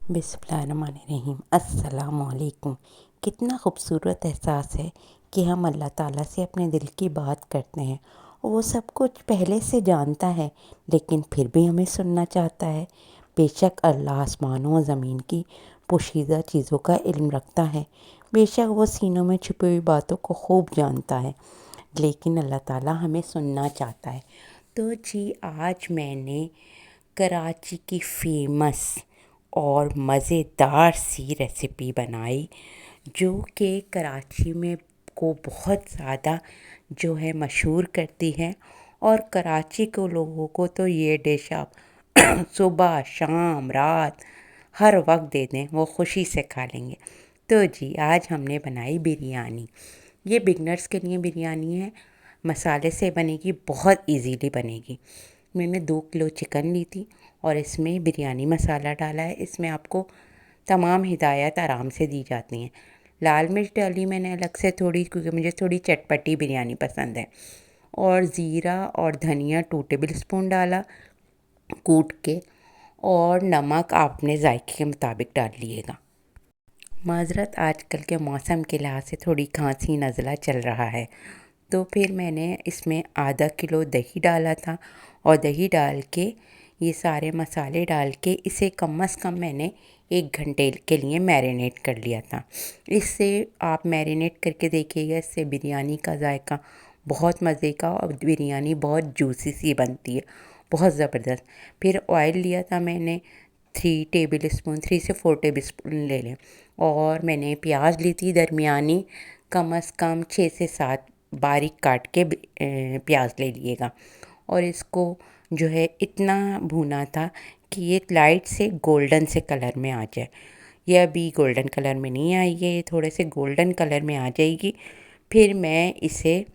बिस्मिल्लाहिर्रहमानिर्रहीम। अस्सलामुअलैकुम। कितना खूबसूरत एहसास है कि हम अल्लाह ताला से अपने दिल की बात करते हैं। वो सब कुछ पहले से जानता है, लेकिन फिर भी हमें सुनना चाहता है। बेशक अल्लाह आसमानों और ज़मीन की पोशीदा चीज़ों का इल्म रखता है। बेशक वो सीनों में छुपी हुई बातों को खूब जानता है, लेकिन अल्लाह ताला हमें सुनना चाहता है। तो जी, आज मैंने कराची की फ़ेमस और मज़ेदार सी रेसिपी बनाई, जो कि कराची में को बहुत ज़्यादा जो है मशहूर करती है। और कराची के लोगों को तो ये डिश आप सुबह शाम रात हर वक्त दे दें, वो खुशी से खा लेंगे। तो जी, आज हमने बनाई बिरयानी। ये बिगनर्स के लिए बिरयानी है, मसाले से बनेगी, बहुत इजीली बनेगी। मैंने 2 किलो चिकन ली थी और इसमें बिरयानी मसाला डाला है। इसमें आपको तमाम हिदायत आराम से दी जाती हैं। लाल मिर्च डाली मैंने अलग से थोड़ी, क्योंकि मुझे थोड़ी चटपटी बिरयानी पसंद है। और ज़ीरा और धनिया 2 टेबल स्पून डाला कूट के। और नमक आप अपने जायके के मुताबिक डाल लिएगा। माज़रत, आजकल के मौसम के लिहाज से थोड़ी खांसी नज़ला चल रहा है, तो फिर मैंने इसमें आधा किलो दही डाला था। और दही डाल के ये सारे मसाले डाल के इसे कम से कम मैंने 1 घंटे के लिए मैरिनेट कर लिया था। इससे आप मैरिनेट करके देखिएगा, इससे बिरयानी का जायका बहुत मज़े का और बिरयानी बहुत जूसी सी बनती है, बहुत ज़बरदस्त। फिर ऑयल लिया था मैंने 3 से 4 टेबल स्पून ले लें। और मैंने प्याज ली थी दरमियानी, कम से कम 6 से 7 बारीक काट के प्याज ले लिएगा। और इसको जो है इतना भूना था कि ये लाइट से गोल्डन से कलर में आ जाए। ये अभी गोल्डन कलर में नहीं आई है, ये थोड़े से गोल्डन कलर में आ जाएगी। फिर मैं इसे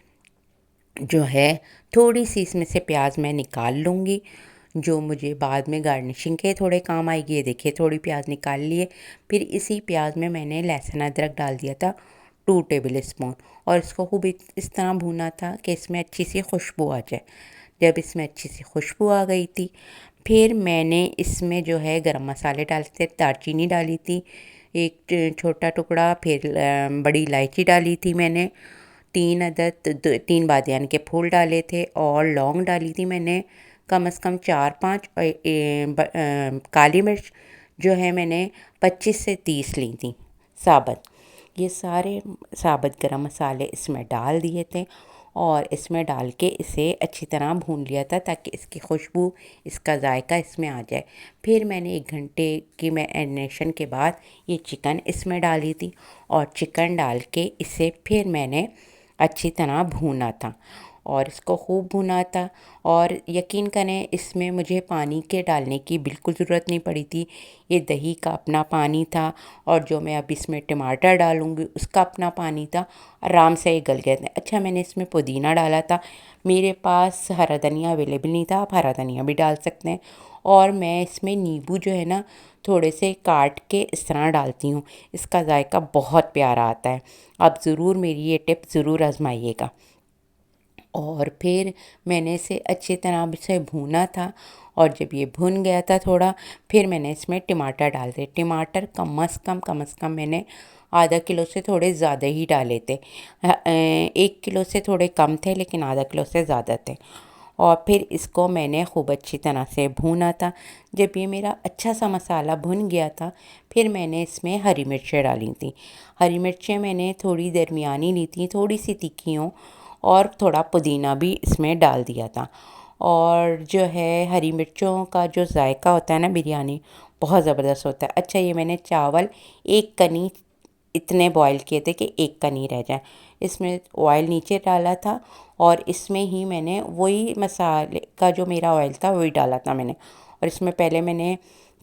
जो है थोड़ी सी इसमें से प्याज मैं निकाल लूँगी, जो मुझे बाद में गार्निशिंग के थोड़े काम आएगी। ये देखिए, थोड़ी प्याज निकाल लिए। फिर इसी प्याज में मैंने लहसुन अदरक डाल दिया था 2 टेबल स्पून। और इसको खूब इस तरह भूना था कि इसमें अच्छी सी खुशबू आ जाए। जब इसमें अच्छी सी खुशबू आ गई थी, फिर मैंने इसमें जो है गरम मसाले डाले थे। दालचीनी डाली थी 1 छोटा टुकड़ा, फिर बड़ी इलायची डाली थी मैंने 3 बादियान के फूल डाले थे। और लौंग डाली थी मैंने कम से कम 4-5। और काली मिर्च जो है मैंने 25 से 30 ली थी साबुत। ये सारे साबुत गरम मसाले इसमें डाल दिए थे और इसमें डाल के इसे अच्छी तरह भून लिया था, ताकि इसकी खुशबू, इसका जायका इसमें आ जाए। फिर मैंने 1 घंटे की मैरिनेशन के बाद ये चिकन इसमें डाली थी। और चिकन डाल के इसे फिर मैंने अच्छी तरह भूना था और इसको खूब भुना था। और यकीन करें, इसमें मुझे पानी के डालने की बिल्कुल ज़रूरत नहीं पड़ी थी। ये दही का अपना पानी था और जो मैं अब इसमें टमाटर डालूँगी उसका अपना पानी था, आराम से ये गल गए थे। अच्छा, मैंने इसमें पुदीना डाला था, मेरे पास हरा धनिया अवेलेबल नहीं था, आप हरा धनिया भी डाल सकते हैं। और मैं इसमें नींबू जो है ना, थोड़े से काट के इस तरह डालती हूँ, इसका जायका बहुत प्यारा आता है। आप ज़रूर मेरी ये टिप ज़रूर आजमाइएगा। और फिर मैंने इसे अच्छी तरह से भूना था। और जब ये भुन गया था थोड़ा, फिर मैंने इसमें टमाटर डाल दिए। टमाटर कम से कम मैंने आधा किलो से थोड़े ज़्यादा ही डाले थे। 1 किलो से थोड़े कम थे, लेकिन आधा किलो से ज़्यादा थे। और फिर इसको मैंने खूब अच्छी तरह से भूना था। जब ये मेरा अच्छा सा मसाला भुन गया था, फिर मैंने इसमें हरी मिर्चें डाली थी। हरी मिर्चें मैंने थोड़ी दरमियानी ली थी, थोड़ी सी तीखी हों। और थोड़ा पुदीना भी इसमें डाल दिया था। और जो है हरी मिर्चों का जो जायका होता है ना बिरयानी, बहुत ज़बरदस्त होता है। अच्छा, ये मैंने चावल 1 कनी इतने बॉईल किए थे कि 1 कनी रह जाए। इसमें ऑयल नीचे डाला था और इसमें ही मैंने वही मसाले का जो मेरा ऑयल था वही डाला था मैंने। और इसमें पहले मैंने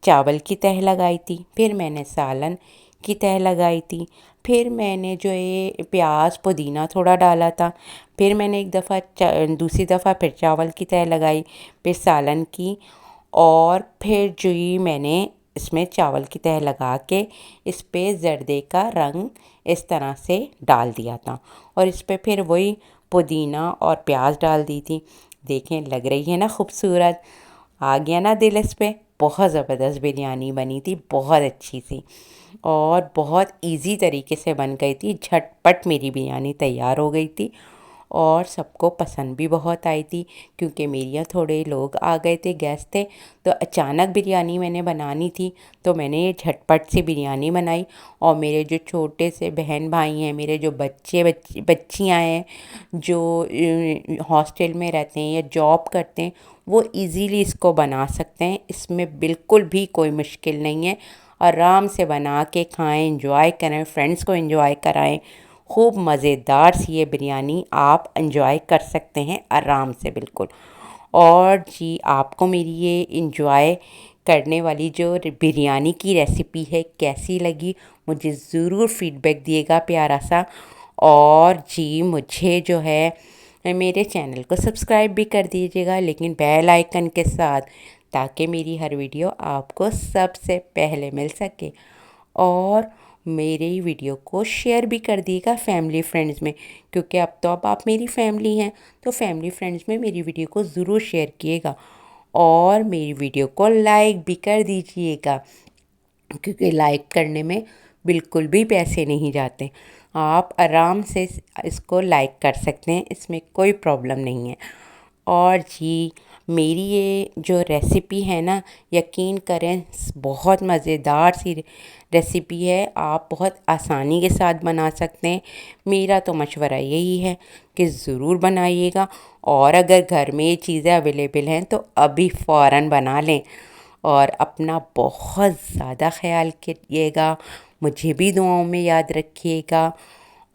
चावल की तह लगाई थी, फिर मैंने सालन की तह लगाई थी, फिर मैंने जो ये प्याज पुदीना थोड़ा डाला था, फिर मैंने एक दफ़ा दूसरी दफ़ा फिर चावल की तह लगाई, फिर सालन की। और फिर जो ही मैंने इसमें चावल की तह लगा के इस पे जर्दे का रंग इस तरह से डाल दिया था। और इस पे फिर वही पुदीना और प्याज डाल दी थी। देखें, लग रही है ना खूबसूरत, आ गया ना दिल इस पे। बहुत ज़बरदस्त बिरयानी बनी थी, बहुत अच्छी सी और बहुत इजी तरीके से बन गई थी। झटपट मेरी बिरयानी तैयार हो गई थी और सबको पसंद भी बहुत आई थी, क्योंकि मेरे यहाँ थोड़े लोग आ गए थे, गेस्ट थे, तो अचानक बिरयानी मैंने बनानी थी, तो मैंने ये झटपट सी बिरयानी बनाई। और मेरे जो छोटे से बहन भाई हैं, मेरे जो बच्चियाँ हैं जो हॉस्टल में रहते हैं या जॉब करते हैं, वो इजीली इसको बना सकते हैं। इसमें बिल्कुल भी कोई मुश्किल नहीं है। आराम से बना के खाएं, एंजॉय करें, फ्रेंड्स को एंजॉय कराएं। खूब मज़ेदार सी ये बिरयानी आप एंजॉय कर सकते हैं आराम से, बिल्कुल। और जी, आपको मेरी ये एंजॉय करने वाली जो बिरयानी की रेसिपी है कैसी लगी, मुझे ज़रूर फीडबैक दिएगा प्यारा सा। और जी, मुझे जो है मेरे चैनल को सब्सक्राइब भी कर दीजिएगा, लेकिन बेल आइकन के साथ, ताकि मेरी हर वीडियो आपको सबसे पहले मिल सके। और मेरी वीडियो को शेयर भी कर दिएगा फैमिली फ्रेंड्स में, क्योंकि अब आप मेरी फैमिली हैं, तो फैमिली फ्रेंड्स में मेरी वीडियो को ज़रूर शेयर किएगा। और मेरी वीडियो को लाइक भी कर दीजिएगा, क्योंकि लाइक करने में बिल्कुल भी पैसे नहीं जाते। आप आराम से इसको लाइक कर सकते हैं, इसमें कोई प्रॉब्लम नहीं है। और जी, मेरी ये जो रेसिपी है ना, यकीन करें बहुत मज़ेदार सी रेसिपी है, आप बहुत आसानी के साथ बना सकते हैं। मेरा तो मशवरा यही है कि ज़रूर बनाइएगा, और अगर घर में ये चीज़ें अवेलेबल हैं तो अभी फ़ौरन बना लें। और अपना बहुत ज़्यादा ख्याल कीजिएगा, मुझे भी दुआओं में याद रखिएगा।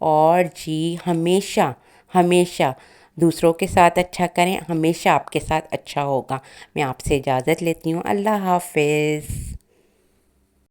और जी, हमेशा हमेशा दूसरों के साथ अच्छा करें, हमेशा आपके साथ अच्छा होगा। मैं आपसे इजाज़त लेती हूँ। अल्लाह हाफ़िज़।